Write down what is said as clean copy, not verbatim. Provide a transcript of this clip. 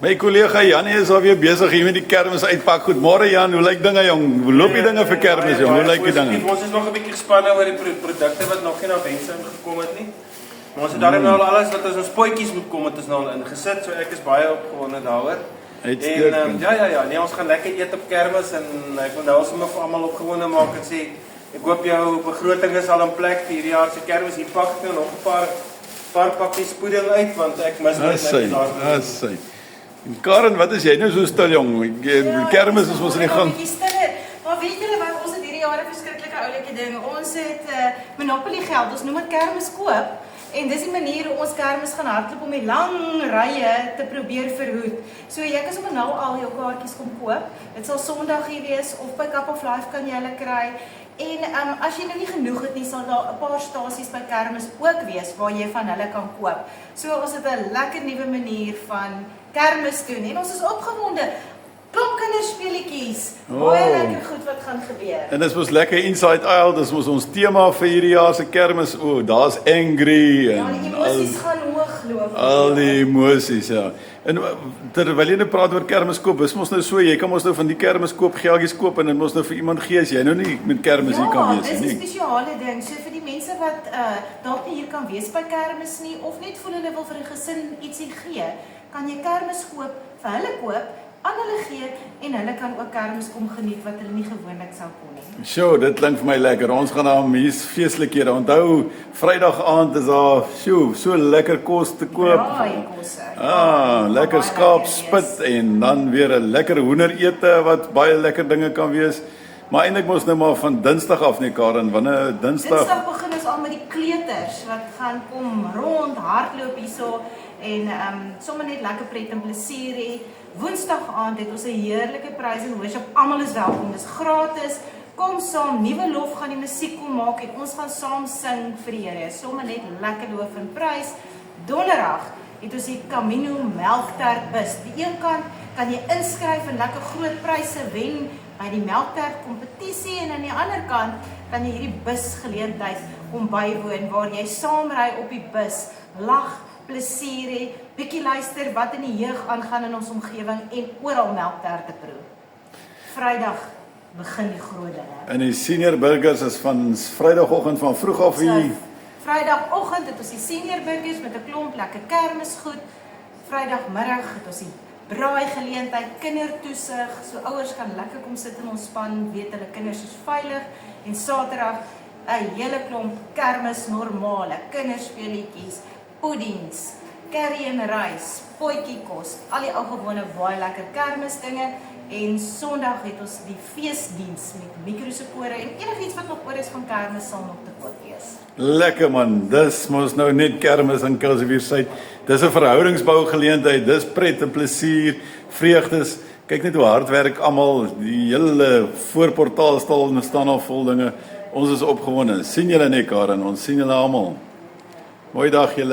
My collega Janie is alweer besig hier met die kermis uitpak. Goeiemôre Jan, hoe lyk dinge jong? Hoe loop die dinge vir kermis jong? Hoe lyk die dinge? Ons is nog 'n bietjie gespanne oor die produkte wat nog nie na wense ingekom het nie. Maar ons het daarom nou al alles wat ons potjies moet kom, het ons nou al ingesit, so ek is baie opgewonde daaroor. En nee, ons gaan lekker eet op kermis en ek wil nou al sommer vir almal opgewonde maak en sê ek hoop jou begroting is al in plek vir hierdie jaar se kermis. Hier pak ek nou nog 'n paar pakkies pudding uit want ek mis net Dis sy. En Karen, wat is jy nou so stil jong? Kermis is ons in die gang. Maar weet julle wat, ons het hierdie jare verskriklike oulike dinge. Ons het Monopoly geld, ons noem dit kermis koop. En dis die manier hoe ons kermis gaan hardloop om die lang rye te probeer verhoed. So jy kan sommer nou al jou kaartjies kom koop. Dit sal Sondag hier wees of by Cup of Life kan jy hulle kry. En as jy nou nie genoeg het nie, sal daar 'n paar stasies by kermis ook wees waar jy van hulle kan koop. So ons het 'n lekker nuwe manier van kermis doen en ons is opgewonde. Klomp kinderspeletjies. Baie lekker goed wat gaan gebeur. En dis mos lekker Inside Aisle, dis mos ons tema vir hierdie jaar se kermis. Daar's Angry en die emosies gaan hoog loop. Al die emosies, ja. En terwyl jy nou praat oor kermis koop, is mos nou so, jy kan mos nou van die kermis koop, geldjies koop en dit mos nou vir iemand gee as jy nou nie met kermis hier kan wees nie. Ja, dis 'n spesiale ding. So vir die mense wat dalk nie hier kan wees by kermis nie of net voel hulle wil vir 'n gesin ietsie gee, kan jy kermis koop, vir hulle koop, aan hulle gee en hulle kan ook kermis kom geniet wat hulle nie gewoonlik sou kon nie. Sjoe, dit klink vir my lekker. Ons gaan daar hier's feestelikhede. Onthou, Vrydag aand is daar so lekker kos te koop. Lekker skaapspit en dan weer 'n lekker hoenderete wat baie lekker dinge kan wees. Maar eintlik mos nou maar van Dinsdag af nie, Karen, wanneer Dinsdag begin ons al met die kleuters wat gaan kom rond hardloop hierso en sommer net lekker pret en plesier hê. Woensdag aand het ons 'n heerlike praise and worship. Almal is welkom. Dis gratis. Kom saam, nuwe lof gaan die musiek kom maak en ons gaan saam sing vir die Here. Sommer net lekker loof en prys. Donderdag het ons die Camino melktertbus. Die een kant kan jy inskryf en lekker groot pryse wen by die melktert kompetisie en aan die ander kant kan jy hierdie busgeleentheid kom bywoon waar jy saamry op die bus, lag, plesier hê, bietjie luister wat in die jeug aangaan in ons omgewing en oral melkterte proe. Vrydag begin die groot dinge. En die senior burgers is van Vrydagoggend van vroeg af hier. Vrydagoggend het ons die senior burgers met 'n klomp lekker kermisgoed. Vrydagmiddag het ons die braai geleentheid, kindertoesig, so ouers kan lekker kom sit en ontspan, weet hulle kinders is veilig. En Saterdag 'n hele klomp kermis normale kinderspeletjies, puddings, curry en rys, potjiekos, al die ou gewone baie lekker kermisdinge. En Sondag het ons die feesdiens met mikrosepore en enigiets wat nog oor is van kermis sal nog te koop wees. Lekker man, dis mos nou net kermis in Kuilsrivierssuid. Dis 'n verhoudingsbou geleentheid, dis pret en plesier, vreugdes. Kyk net hoe hard werk almal, die hele voorportaal staan al vol dinge. Ons is opgewonde. Sien julle net Karen, ons sien julle almal. Mooi dag julle.